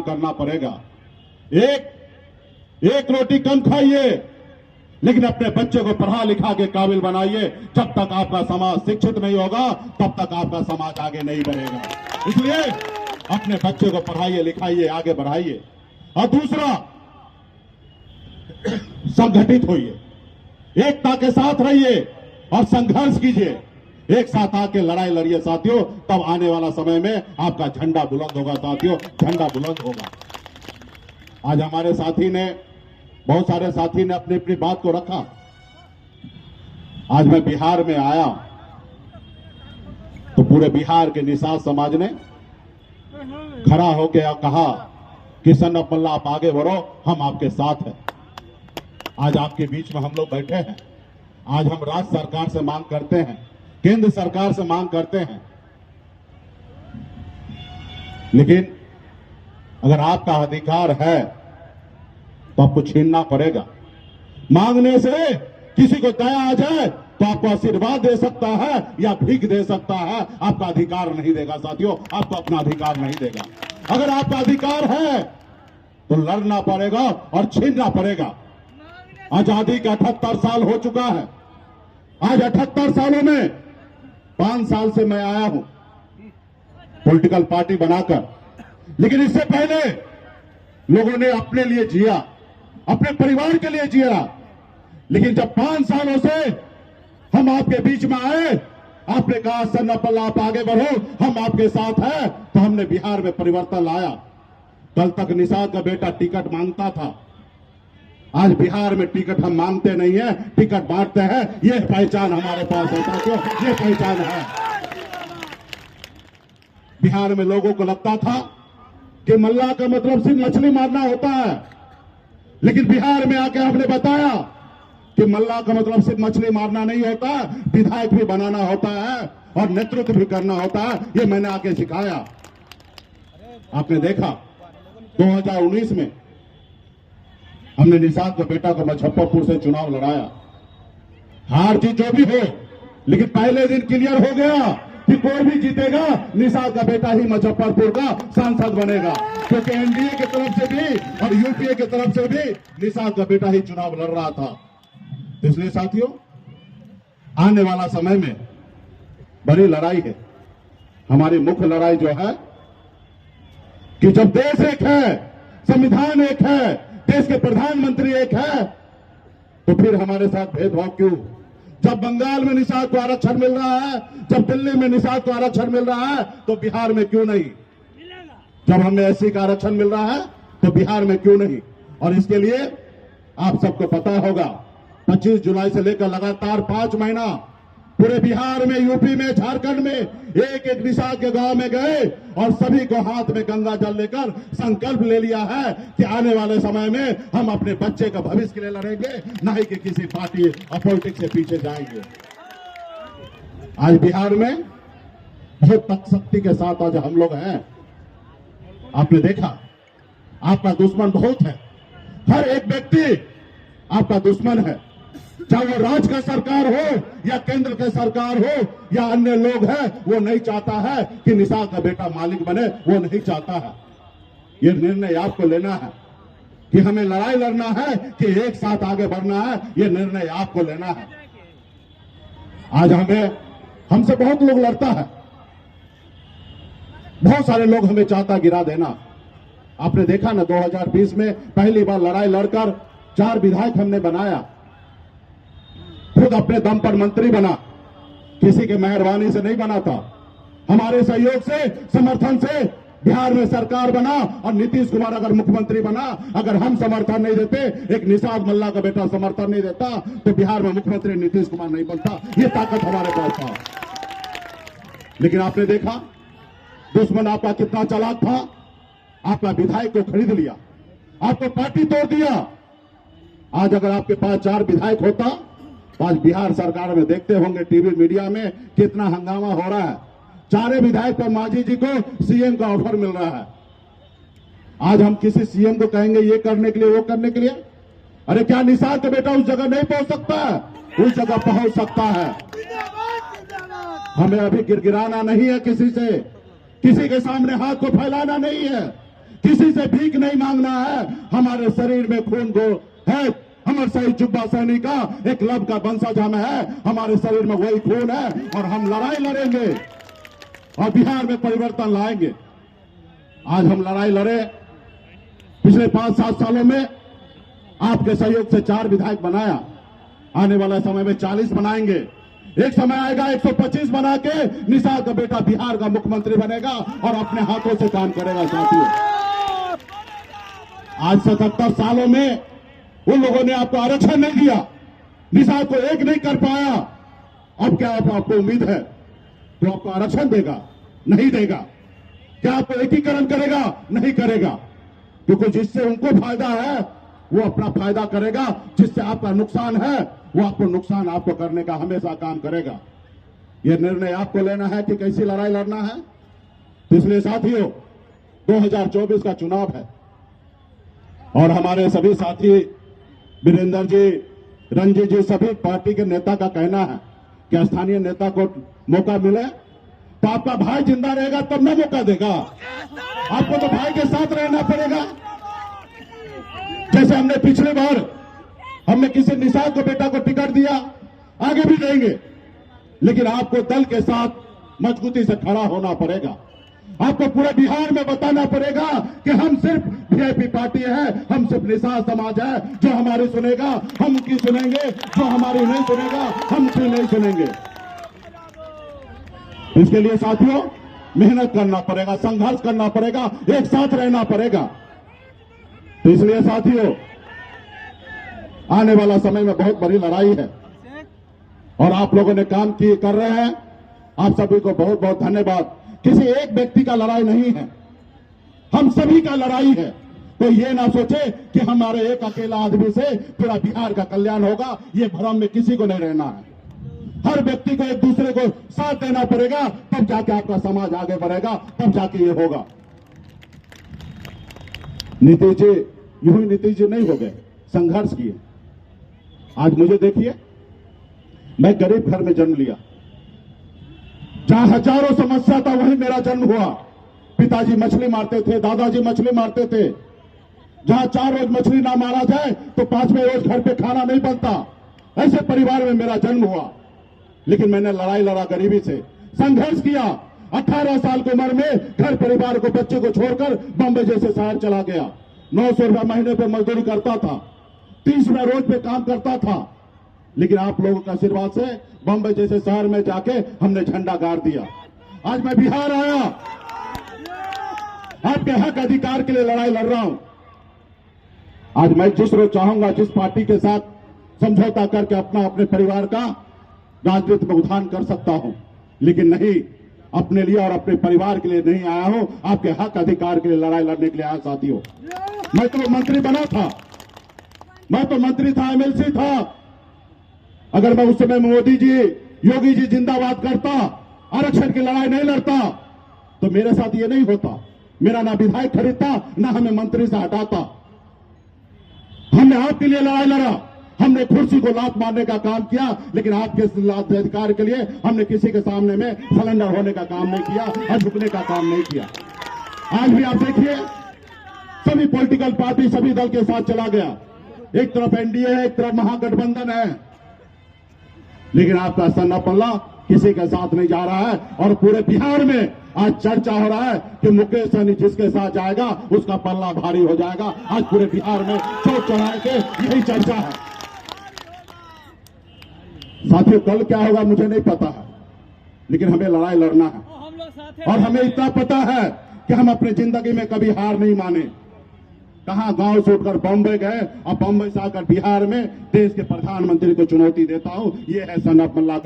करना पड़ेगा। एक रोटी कम खाइए, लेकिन अपने बच्चे को पढ़ा लिखा के काबिल बनाइए। जब तक आपका समाज शिक्षित नहीं होगा, तब तक आपका समाज आगे नहीं बढ़ेगा। इसलिए अपने बच्चे को पढ़ाइए, लिखाइए, आगे बढ़ाइए। और दूसरा, संगठित होइए, एकता के साथ रहिए और संघर्ष कीजिए। एक साथ आके लड़ाई लड़िए साथियों, तब आने वाला समय में आपका झंडा बुलंद होगा साथियों, झंडा बुलंद होगा। आज हमारे साथी ने, बहुत सारे साथी ने अपनी अपनी बात को रखा। आज मैं बिहार में आया तो पूरे बिहार के निषाद समाज ने खड़ा होकर कहा कि सन ऑफ मल्ला आप आगे बढ़ो, हम आपके साथ हैं। आज आपके बीच में हम लोग बैठे हैं। आज हम राज्य सरकार से मांग करते हैं, केंद्र सरकार से मांग करते हैं, लेकिन अगर आपका अधिकार है तो आपको छीनना पड़ेगा। मांगने से किसी को दया आ जाए तो आपको आशीर्वाद दे सकता है या भीख दे सकता है, आपका अधिकार नहीं देगा साथियों, आपको अपना अधिकार नहीं देगा। अगर आपका अधिकार है तो लड़ना पड़ेगा और छीनना पड़ेगा। आजादी का 78 साल हो चुका है। आज 78 सालों में 5 साल से मैं आया हूं पॉलिटिकल पार्टी बनाकर, लेकिन इससे पहले लोगों ने अपने लिए जिया, अपने परिवार के लिए जिया। लेकिन जब 5 सालों से हम आपके बीच में आए, आपने कहा सन ऑफ मल्ला आप आगे बढ़ो, हम आपके साथ हैं, तो हमने बिहार में परिवर्तन लाया। कल तक निषाद का बेटा टिकट मांगता था, आज बिहार में टिकट हम मांगते नहीं है, टिकट बांटते हैं। ये पहचान हमारे पास है साथियों, ये पहचान है। बिहार में लोगों को लगता था कि मल्ला का मतलब सिर्फ मछली मारना होता है, लेकिन बिहार में आके हमने बताया कि मल्ला का मतलब सिर्फ मछली मारना नहीं होता, विधायक भी बनाना होता है और नेतृत्व भी करना होता है। ये मैंने आके सिखाया। आपने देखा 2019 में हमने निषाद के बेटा को मुजफ्फरपुर से चुनाव लड़ाया। हार जीत जो भी हो, लेकिन पहले दिन क्लियर हो गया कि कोई भी जीतेगा, निषाद का बेटा ही मुजफ्फरपुर का सांसद बनेगा, क्योंकि एनडीए की तरफ से भी और यूपीए की तरफ से भी निषाद का बेटा ही चुनाव लड़ रहा था। इसलिए साथियों, आने वाला समय में बड़ी लड़ाई है। हमारी मुख्य लड़ाई जो है कि जब देश एक है, संविधान एक है, देश के प्रधानमंत्री एक है, तो फिर हमारे साथ भेदभाव क्यों? जब बंगाल में निषाद को आरक्षण मिल रहा है, जब दिल्ली में निषाद को आरक्षण मिल रहा है, तो बिहार में क्यों नहीं? जब हमें एससी का आरक्षण मिल रहा है तो बिहार में क्यों नहीं? और इसके लिए आप सबको पता होगा, 25 जुलाई से लेकर लगातार 5 महीना पूरे बिहार में, यूपी में, झारखंड में एक एक निषाद के गांव में गए और सभी को हाथ में गंगा जल लेकर संकल्प ले लिया है कि आने वाले समय में हम अपने बच्चे का भविष्य के लिए लड़ेंगे, न ही कि किसी पार्टी और पॉलिटिक्स से पीछे जाएंगे। आज बिहार में बहुत तकशक्ति के साथ आज हम लोग हैं। आपने देखा, आपका दुश्मन बहुत है, हर एक व्यक्ति आपका दुश्मन है, चाहे वो राज्य का सरकार हो या केंद्र का सरकार हो या अन्य लोग हैं। वो नहीं चाहता है कि निषाद का बेटा मालिक बने, वो नहीं चाहता है। ये निर्णय आपको लेना है कि हमें लड़ाई लड़ना है कि एक साथ आगे बढ़ना है, ये निर्णय आपको लेना है। आज हमसे बहुत लोग लड़ता है, बहुत सारे लोग हमें चाहता गिरा देना। आपने देखा ना, 2020 में पहली बार लड़ाई लड़कर 4 विधायक हमने बनाया, खुद अपने दम पर मंत्री बना, किसी के मेहरबानी से नहीं बना था। हमारे सहयोग से, समर्थन से बिहार में सरकार बना और नीतीश कुमार अगर मुख्यमंत्री बना। अगर हम समर्थन नहीं देते, एक निषाद मल्ला का बेटा समर्थन नहीं देता, तो बिहार में मुख्यमंत्री नीतीश कुमार नहीं बनता। ये ताकत हमारे पास था। लेकिन आपने देखा दुश्मन आपका कितना चालाक था, आपका विधायक को खरीद लिया, आपको पार्टी तोड़ दिया। आज अगर आपके पास 4 विधायक होता तो आज बिहार सरकार में देखते होंगे टीवी मीडिया में कितना हंगामा हो रहा है। 4 विधायक पर मांझी जी को सीएम का ऑफर मिल रहा है। आज हम किसी सीएम को कहेंगे ये करने के लिए, वो करने के लिए, अरे क्या निषाद का बेटा उस जगह नहीं पहुंच सकता है? उस जगह पहुंच सकता है। हमें अभी गिड़गिड़ाना नहीं है किसी से, किसी के सामने हाथ को फैलाना नहीं है, किसी से भीख नहीं मांगना है। हमारे शरीर में खून को है। हमारे शहीद जुब्बा सैनिक का एक लब का वंशज हम है। हमारे शरीर में वही खून है और हम लड़ाई लड़ेंगे और बिहार में परिवर्तन लाएंगे। आज हम लड़ाई लड़े। पिछले 5-7 सालों में आपके सहयोग से 4 विधायक बनाया। आने वाले समय में 40 बनाएंगे। एक समय आएगा 125 बना के निषाद का बेटा बिहार का मुख्यमंत्री बनेगा और अपने हाथों से काम करेगा। साथियों, आज 77 सालों में उन लोगों ने आपको आरक्षण नहीं दिया, निषाद को एक नहीं कर पाया। अब क्या आपको उम्मीद है तो आपको आरक्षण देगा? नहीं देगा। क्या आपको एकीकरण करेगा? नहीं करेगा। क्योंकि जिससे उनको फायदा है वो अपना फायदा करेगा, जिससे आपका नुकसान है वो आपको नुकसान आपको करने का हमेशा काम करेगा। यह निर्णय आपको लेना है कि कैसी लड़ाई लड़ना है। तो इसलिए साथियों, 2024 का चुनाव है और हमारे सभी साथी वीरेंद्र जी, रंजीत जी, सभी पार्टी के नेता का कहना है कि स्थानीय नेता को मौका मिले तो आपका भाई जिंदा रहेगा तब न मौका देगा। आपको तो भाई के साथ रहना पड़ेगा। जैसे हमने पिछले बार हमने किसी निषाद को बेटा को टिकट दिया, आगे भी देंगे, लेकिन आपको दल के साथ मजबूती से खड़ा होना पड़ेगा। आपको पूरे बिहार में बताना पड़ेगा कि हम सिर्फ वीआईपी पार्टी है, हम सिर्फ निषाद समाज है। जो हमारी सुनेगा हम की सुनेंगे, जो हमारी नहीं सुनेगा हम की नहीं सुनेंगे। इसके लिए साथियों मेहनत करना पड़ेगा, संघर्ष करना पड़ेगा, एक साथ रहना पड़ेगा। तो इसलिए साथियों आने वाला समय में बहुत बड़ी लड़ाई है और आप लोगों ने काम कर रहे हैं। आप सभी को बहुत बहुत धन्यवाद। किसी एक व्यक्ति का लड़ाई नहीं है, हम सभी का लड़ाई है। तो ये ना सोचे कि हमारे एक अकेला आदमी से पूरा बिहार का कल्याण होगा, ये भ्रम में किसी को नहीं रहना है। हर व्यक्ति को एक दूसरे को साथ देना पड़ेगा, तब जाके आपका समाज आगे बढ़ेगा, तब जाके ये होगा। नीतीश जी यूं ही नीतीश जी नहीं हो गए, संघर्ष किए। आज मुझे देखिए, मैं गरीब घर में जन्म लिया, जहां हजारों समस्या था वहीं मेरा जन्म हुआ। पिताजी मछली मारते थे, दादाजी मछली मारते थे। जहां 4 रोज मछली ना मारा जाए तो 5वें रोज घर पे खाना नहीं बनता। ऐसे परिवार में मेरा जन्म हुआ, लेकिन मैंने लड़ाई लड़ा, गरीबी से संघर्ष किया। 18 साल की उम्र में घर परिवार को, बच्चे को छोड़कर बम्बई जैसे शहर चला गया। 900 रुपया महीने पे मजदूरी करता था, 30 रुपया रोज पे काम करता था। लेकिन आप लोगों के आशीर्वाद से बम्बई जैसे शहर में जाके हमने झंडा गाड़ दिया। आज मैं बिहार आया, आपके हक अधिकार के लिए लड़ाई लड़ रहा हूं। आज मैं जिस रोज चाहूंगा, जिस पार्टी के साथ समझौता करके अपने परिवार का राजनीति में उत्थान कर सकता हूं, लेकिन नहीं, अपने लिए और अपने परिवार के लिए नहीं आया हूं, आपके हक अधिकार के लिए लड़ाई लड़ने के लिए आया। साथियों, मैं तो मंत्री बना था, मैं तो मंत्री था, एमएलसी था। अगर मैं उस समय मोदी जी, योगी जी जिंदाबाद करता, आरक्षण की लड़ाई नहीं लड़ता, तो मेरे साथ ये नहीं होता। मेरा ना विधायक खरीदता, ना हमें मंत्री से हटाता। हमने आपके लिए लड़ाई लड़ा, हमने कुर्सी को लात मारने का काम किया, लेकिन आपके अधिकार के लिए हमने किसी के सामने में सरेंडर होने का काम नहीं किया और झुकने का काम नहीं किया। आज भी आप देखिए, सभी पॉलिटिकल पार्टी सभी दल के साथ चला गया। एक तरफ एनडीए है, एक तरफ महागठबंधन है, लेकिन आपका सन्ना पल्ला किसी के साथ नहीं जा रहा है। और पूरे बिहार में आज चर्चा हो रहा है कि मुकेश सहनी जिसके साथ जाएगा उसका पल्ला भारी हो जाएगा। आज पूरे बिहार में चौक चौराहे के यही चर्चा है। साथियों, कल क्या होगा मुझे नहीं पता है, लेकिन हमें लड़ाई लड़ना है। और हमें इतना पता है कि हम अपनी जिंदगी में कभी हार नहीं माने। कहां गांव से उठकर बॉम्बे गए और बॉम्बे से आकर बिहार में देश के प्रधानमंत्री को चुनौती देता हूं। ये है सन्ना पल्ला।